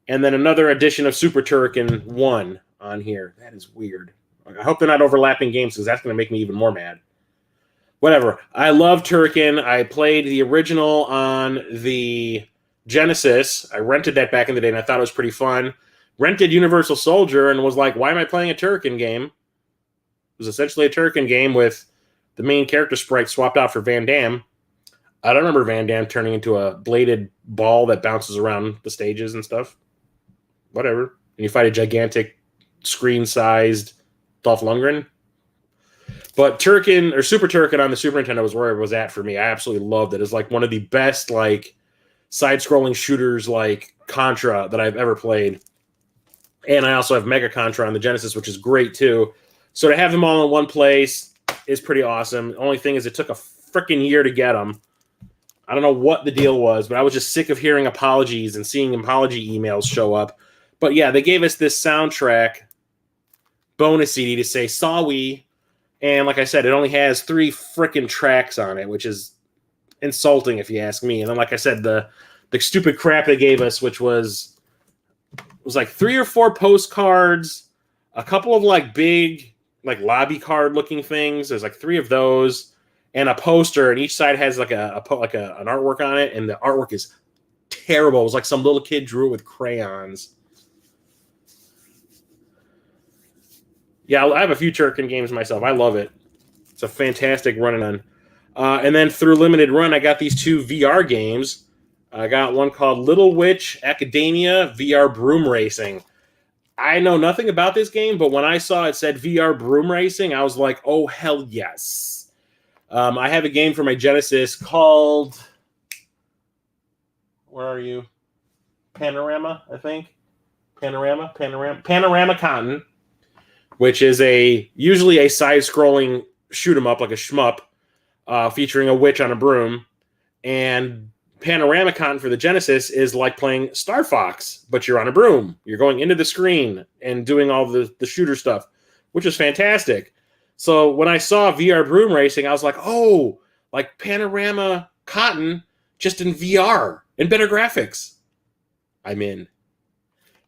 and then another edition of Super Turken 1 on here. That is weird. I hope they're not overlapping games, because that's going to make me even more mad. Whatever. I love Turken. I played the original on the Genesis. I rented that back in the day, and I thought it was pretty fun. Rented Universal Soldier and was like, why am I playing a Turken game? It was essentially a Turken game with the main character sprite swapped out for Van Damme. I don't remember Van Damme turning into a bladed ball that bounces around the stages and stuff. Whatever. And you fight a gigantic screen-sized Dolph Lundgren. But Turken, or Super Turken on the Super Nintendo was where it was at for me. I absolutely loved it. It's one of the best side-scrolling shooters Contra that I've ever played. And I also have Mega Contra on the Genesis, which is great too. So to have them all in one place is pretty awesome. The only thing is it took a freaking year to get them. I don't know what the deal was, but I was just sick of hearing apologies and seeing apology emails show up. But yeah, they gave us this soundtrack bonus CD to say sorry. And like I said, it only has 3 freaking tracks on it, which is insulting if you ask me. And then, like I said, the stupid crap they gave us, which was 3 or 4 postcards, a couple of big lobby card looking things. There's 3 of those, and a poster, and each side has an artwork on it, and the artwork is terrible. It was some little kid drew it with crayons. Yeah, I have a few Turken games myself. I love it. It's a fantastic run. And then through Limited Run, I got these 2 VR games. I got one called Little Witch Academia VR Broom Racing. I know nothing about this game, but when I saw it said VR Broom Racing, I was like, oh, hell yes. I have a game for my Genesis called, where are you? Panorama, I think. Panorama Cotton, which is usually a side-scrolling shoot-'em-up, like a shmup, featuring a witch on a broom. And Panorama Cotton for the Genesis is like playing Star Fox, but you're on a broom. You're going into the screen and doing all the shooter stuff, which is fantastic. So when I saw VR Broom Racing, I was like, oh, like Panorama Cotton, just in VR and better graphics. I'm in.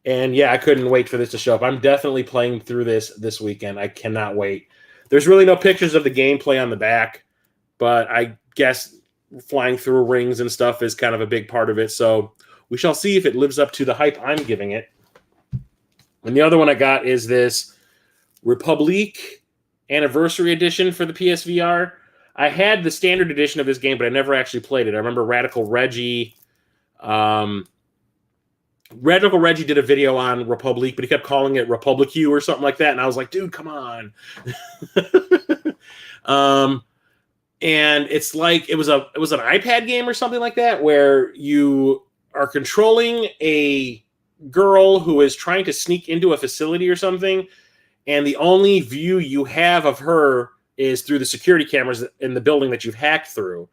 And yeah, I couldn't wait for this to show up. I'm definitely playing through this weekend. I cannot wait. There's really no pictures of the gameplay on the back, but I guess flying through rings and stuff is kind of a big part of it. So we shall see if it lives up to the hype I'm giving it. And the other one I got is this Republic Anniversary Edition for the PSVR. I had the standard edition of this game, but I never actually played it. I remember Radical Reggie. Radical Reggie did a video on Republic, but he kept calling it Republic U or something like that. And I was like, dude, come on. And it's like it was an iPad game or something like that, where you are controlling a girl who is trying to sneak into a facility or something, and the only view you have of her is through the security cameras in the building that you've hacked through.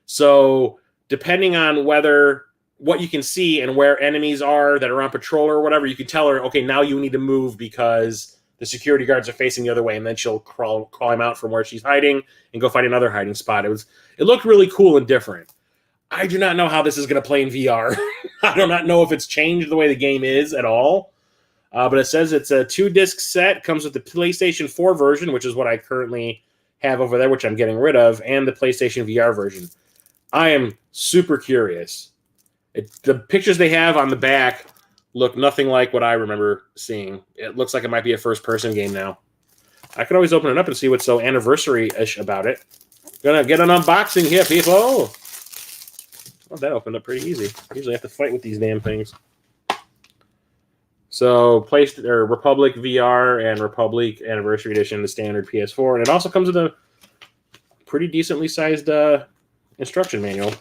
So depending on whether what you can see and where enemies are that are on patrol or whatever. You can tell her, okay, now you need to move because the security guards are facing the other way, and then she'll climb out from where she's hiding and go find another hiding spot. It looked really cool and different. I do not know how this is going to play in VR. I do not know if it's changed the way the game is at all. But it says it's a 2-disc set, comes with the PlayStation 4 version, which is what I currently have over there, which I'm getting rid of, and the PlayStation VR version. I am super curious. The pictures they have on the back look nothing like what I remember seeing. It looks like it might be a first-person game now. I could always open it up and see what's so anniversary-ish about it. Gonna get an unboxing here, people. Well, that opened up pretty easy. Usually I have to fight with these damn things. So, Republic VR and Republic Anniversary Edition, the standard PS4. And it also comes with a pretty decently sized instruction manual.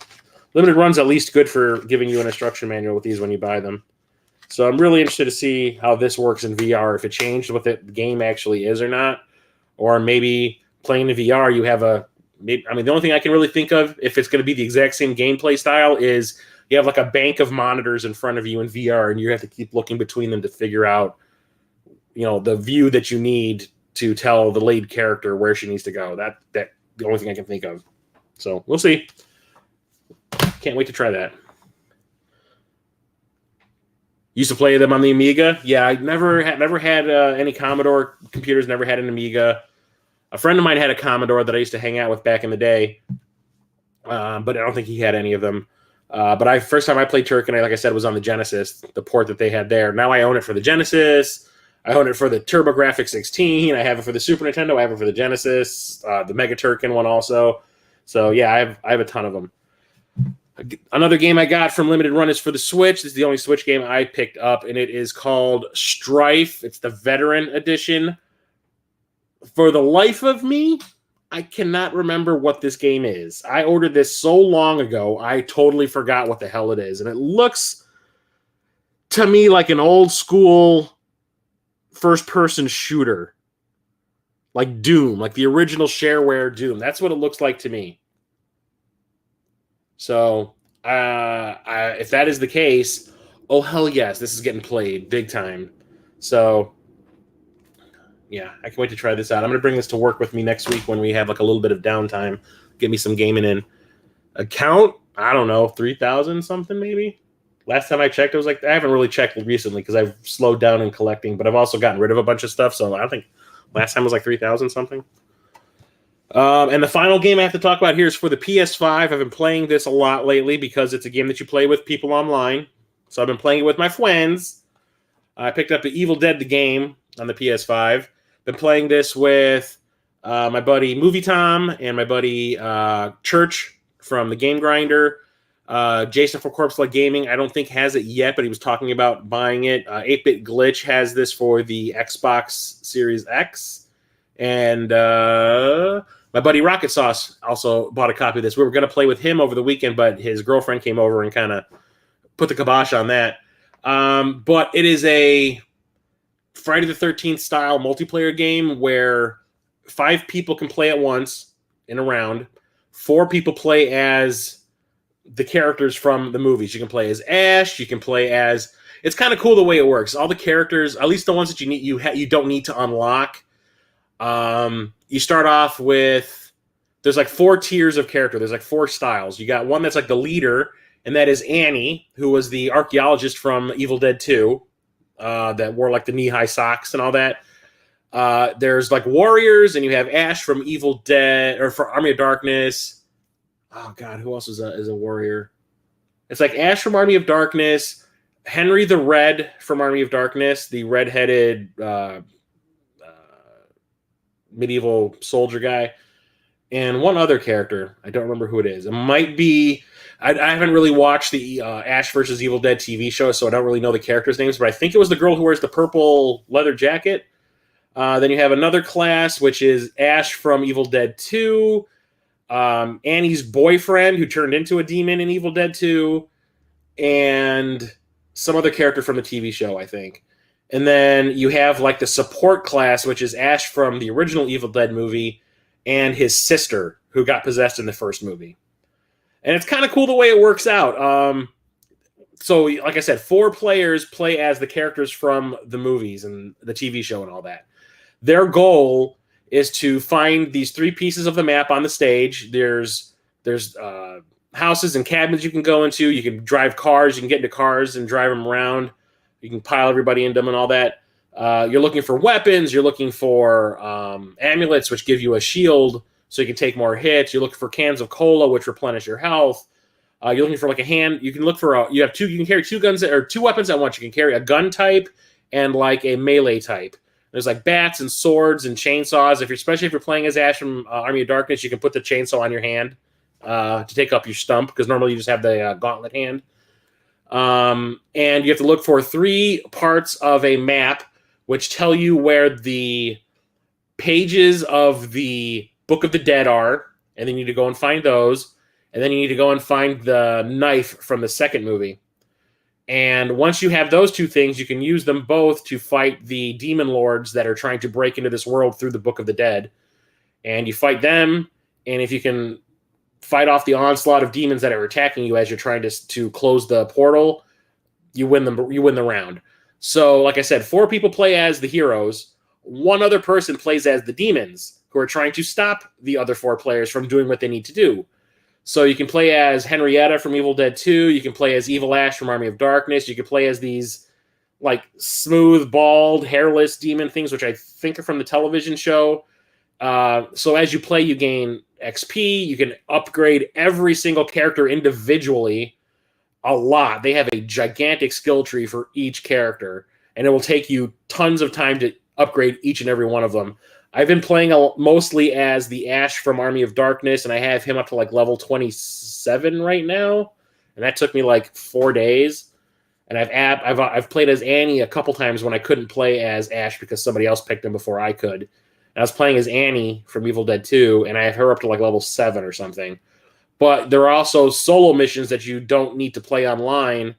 Limited Run's at least good for giving you an instruction manual with these when you buy them. So I'm really interested to see how this works in VR, if it changed what the game actually is or not. Or maybe playing in VR, you have the only thing I can really think of, if it's going to be the exact same gameplay style, is you have like a bank of monitors in front of you in VR, and you have to keep looking between them to figure out, the view that you need to tell the lead character where she needs to go. That's the only thing I can think of. So we'll see. Can't wait to try that. Used to play them on the Amiga. Yeah, I never had any Commodore computers. Never had an Amiga. A friend of mine had a Commodore that I used to hang out with back in the day, but I don't think he had any of them. But first time I played Turrican, like I said, was on the Genesis, the port that they had there. Now I own it for the Genesis. I own it for the TurboGrafx 16. I have it for the Super Nintendo. I have it for the Genesis, the Mega Turrican one also. So yeah, I have a ton of them. Another game I got from Limited Run is for the Switch. This is the only Switch game I picked up, and it is called Strife. It's the Veteran Edition. For the life of me, I cannot remember what this game is. I ordered this so long ago, I totally forgot what the hell it is. And it looks to me like an old school first-person shooter. Like Doom, like the original shareware Doom. That's what it looks like to me. So, if that is the case, oh hell yes, this is getting played big time. So, yeah, I can't wait to try this out. I'm going to bring this to work with me next week when we have like a little bit of downtime. Get me some gaming in. Account, I don't know, 3,000 something maybe? Last time I checked, it was like, I haven't really checked recently because I've slowed down in collecting, but I've also gotten rid of a bunch of stuff, so I think last time was like 3,000 something. And the final game I have to talk about here is for the PS5. I've been playing this a lot lately because it's a game that you play with people online. So I've been playing it with my friends. I picked up the Evil Dead the game on the PS5. Been playing this with my buddy Movie Tom and my buddy Church from the Game Grinder. Jason for Corpse Like Gaming, I don't think has it yet, but he was talking about buying it. 8-Bit Glitch has this for the Xbox Series X. And my buddy Rocket Sauce also bought a copy of this. We were going to play with him over the weekend, but his girlfriend came over and kind of put the kibosh on that. But it is a Friday the 13th style multiplayer game where 5 people can play at once in a round. 4 people play as the characters from the movies. You can play as Ash. You can play as... It's kind of cool the way it works. All the characters, at least the ones that you need, you don't need to unlock. You start off with, there's like 4 tiers of character. There's like 4 styles. You got one that's like the leader, and that is Annie, who was the archaeologist from Evil Dead 2, that wore like the knee-high socks and all that. There's like warriors, and you have Ash from Evil Dead, or for Army of Darkness. Oh God, who else is a warrior? It's like Ash from Army of Darkness, Henry the Red from Army of Darkness, the red-headed medieval soldier guy, and one other character. I don't remember who it is. It might be... I haven't really watched the Ash vs. Evil Dead TV show, so I don't really know the characters' names, but I think it was the girl who wears the purple leather jacket. Then you have another class, which is Ash from Evil Dead 2, Annie's boyfriend, who turned into a demon in Evil Dead 2, and some other character from the TV show, I think. And then you have like the support class, which is Ash from the original Evil Dead movie, and his sister, who got possessed in the first movie. And it's kind of cool the way it works out. so like I said, 4 players play as the characters from the movies and the TV show and all that. Their goal is to find these 3 pieces of the map on the stage. There's houses and cabins you can go into. You can drive cars. You can get into cars and drive them around. You can pile everybody into them and all that. You're looking for weapons. You're looking for amulets, which give you a shield so you can take more hits. You're looking for cans of cola, which replenish your health. You're looking for like a hand. You can look for you can carry 2 guns or 2 weapons at once. You can carry a gun type and like a melee type. There's like bats and swords and chainsaws. Especially if you're playing as Ash from Army of Darkness, you can put the chainsaw on your hand to take up your stump, because normally you just have the gauntlet hand. And you have to look for 3 parts of a map which tell you where the pages of the Book of the Dead are, and then you need to go and find those. And then you need to go and find the knife from the second movie. And once you have those 2 things, you can use them both to fight the demon lords that are trying to break into this world through the Book of the Dead. And you fight them, and if you can fight off the onslaught of demons that are attacking you as you're trying to close the portal, you win the round. So, like I said, 4 people play as the heroes. 1 other person plays as the demons, who are trying to stop the other 4 players from doing what they need to do. So you can play as Henrietta from Evil Dead 2. You can play as Evil Ash from Army of Darkness. You can play as these like smooth, bald, hairless demon things, which I think are from the television show. So as you play, you gain XP. You can upgrade every single character individually a lot. They have a gigantic skill tree for each character, and it will take you tons of time to upgrade each and every one of them. I've been playing mostly as the Ash from Army of Darkness, and I have him up to like level 27 right now, and that took me like 4 days. And I've played as Annie a couple times when I couldn't play as Ash because somebody else picked him before I could. And I was playing as Annie from Evil Dead 2, and I have her up to like level 7 or something. But there are also solo missions that you don't need to play online,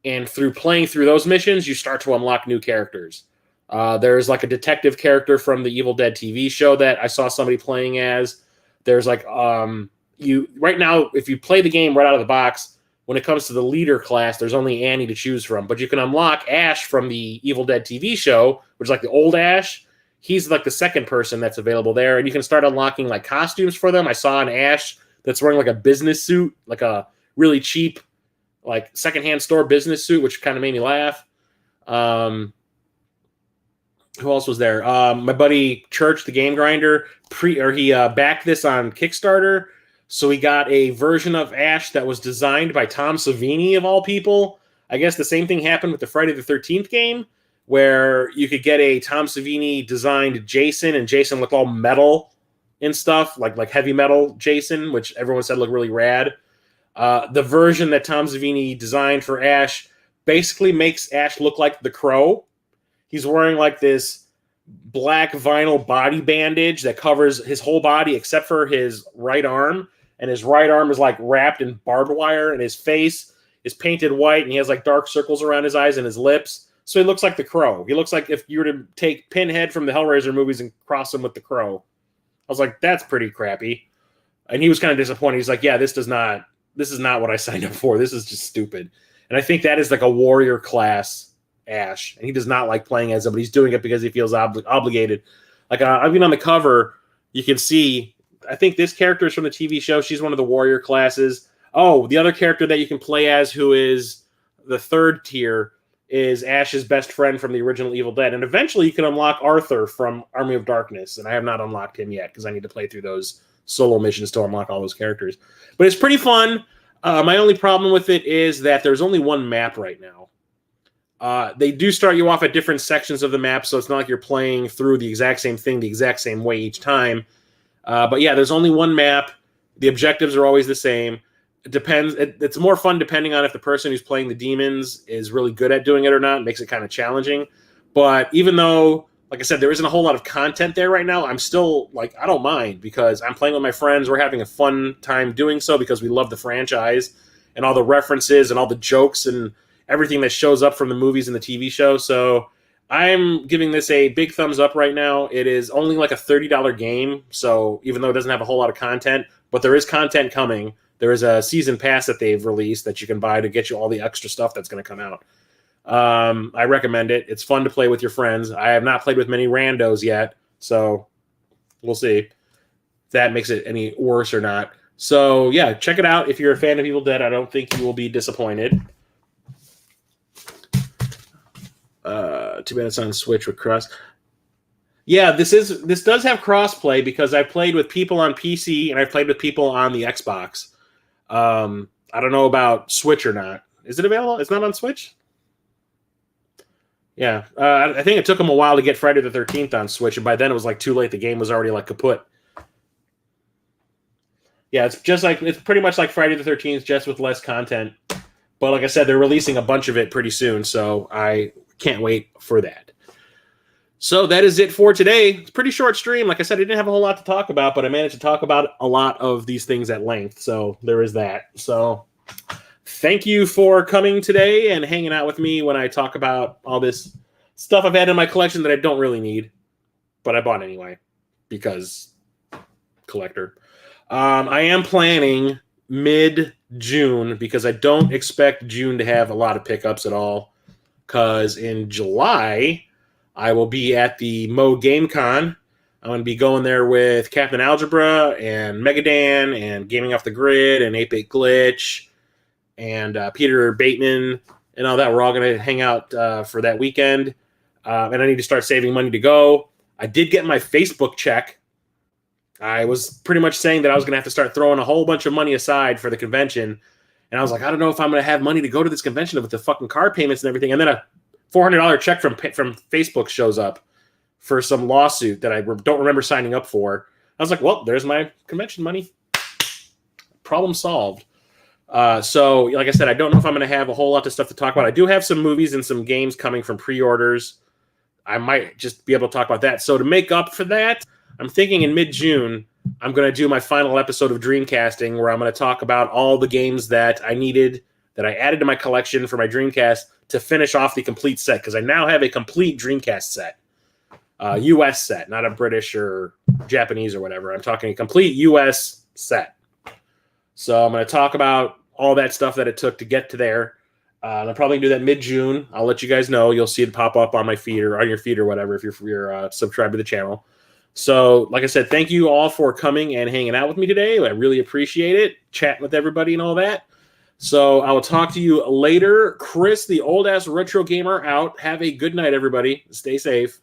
and through playing through those missions, you start to unlock new characters. There's like a detective character from the Evil Dead TV show that I saw somebody playing as. There's like right now, if you play the game right out of the box, when it comes to the leader class, there's only Annie to choose from. But you can unlock Ash from the Evil Dead TV show, which is like the old Ash. He's like the second person that's available there, and you can start unlocking like costumes for them. I saw an Ash that's wearing like a business suit, like a really cheap, like secondhand store business suit, which kind of made me laugh. Who else was there? My buddy Church, the game grinder, he backed this on Kickstarter, so he got a version of Ash that was designed by Tom Savini of all people. I guess the same thing happened with the Friday the 13th game, where you could get a Tom Savini designed Jason, and Jason looked all metal and stuff, like heavy metal Jason, which everyone said looked really rad. The version that Tom Savini designed for Ash basically makes Ash look like the Crow. He's wearing like this black vinyl body bandage that covers his whole body except for his right arm. And his right arm is like wrapped in barbed wire, and his face is painted white, and he has like dark circles around his eyes and his lips. So he looks like the Crow. He looks like if you were to take Pinhead from the Hellraiser movies and cross him with the Crow. I was like, that's pretty crappy. And he was kind of disappointed. He's like, yeah, this is not what I signed up for. This is just stupid. And I think that is like a warrior class Ash. And he does not like playing as him, but he's doing it because he feels obligated. Like, I mean, on the cover, you can see, I think this character is from the TV show. She's one of the warrior classes. Oh, the other character that you can play as, who is the third tier, is Ash's best friend from the original Evil Dead. And eventually you can unlock Arthur from Army of Darkness. And I have not unlocked him yet because I need to play through those solo missions to unlock all those characters. But it's pretty fun. My only problem with it is that there's only one map right now. They do start you off at different sections of the map, so it's not like you're playing through the exact same thing the exact same way each time. But yeah, there's only one map. The objectives are always the same. It depends. It's more fun depending on if the person who's playing the demons is really good at doing it or not. It makes it kind of challenging. But even though, like I said, there isn't a whole lot of content there right now, I'm still, like, I don't mind because I'm playing with my friends. We're having a fun time doing so because we love the franchise and all the references and all the jokes and everything that shows up from the movies and the TV show. So I'm giving this a big thumbs up right now. It is only like a $30 game, so even though it doesn't have a whole lot of content, but there is content coming. There is a season pass that they've released that you can buy to get you all the extra stuff that's going to come out. I recommend it. It's fun to play with your friends. I have not played with many randos yet, so we'll see if that makes it any worse or not. So, yeah, check it out. If you're a fan of Evil Dead, I don't think you will be disappointed. 2 minutes on Switch with cross. Yeah, this does have crossplay because I've played with people on PC and I've played with people on the Xbox. I don't know about Switch or not. Is it available? It's not on Switch? Yeah. I think it took them a while to get Friday the 13th on Switch, and by then it was like too late. The game was already like kaput. Yeah, it's pretty much like Friday the 13th, just with less content. But like I said, they're releasing a bunch of it pretty soon, so I can't wait for that. So that is it for today. It's a pretty short stream. Like I said, I didn't have a whole lot to talk about, but I managed to talk about a lot of these things at length. So there is that. So thank you for coming today and hanging out with me when I talk about all this stuff I've had in my collection that I don't really need, but I bought anyway because collector. I am planning mid-June because I don't expect June to have a lot of pickups at all, because in July I will be at the Mo Game Con. I'm going to be going there with Captain Algebra and Megadan and Gaming Off the Grid and 8-Bit Glitch and Peter Bateman and all that. We're all going to hang out for that weekend, and I need to start saving money to go. I did get my Facebook check. I was pretty much saying that I was going to have to start throwing a whole bunch of money aside for the convention. And I was like, I don't know if I'm going to have money to go to this convention with the fucking car payments and everything. And then a $400 check from Facebook shows up for some lawsuit that I don't remember signing up for. I was like, well, there's my convention money. Problem solved. So, like I said, I don't know if I'm going to have a whole lot of stuff to talk about. I do have some movies and some games coming from pre-orders. I might just be able to talk about that. So to make up for that, I'm thinking in mid-June, I'm going to do my final episode of Dreamcasting, where I'm going to talk about all the games that I needed, that I added to my collection for my Dreamcast to finish off the complete set, because I now have a complete Dreamcast set. U.S. set, not a British or Japanese or whatever. I'm talking a complete U.S. set. So I'm going to talk about all that stuff that it took to get to there. I'll probably do that mid-June. I'll let you guys know. You'll see it pop up on my feed or on your feed or whatever if you're subscribed to the channel. So, like I said, thank you all for coming and hanging out with me today. I really appreciate it, chatting with everybody and all that. So I will talk to you later. Chris, the old-ass retro gamer, out. Have a good night, everybody. Stay safe.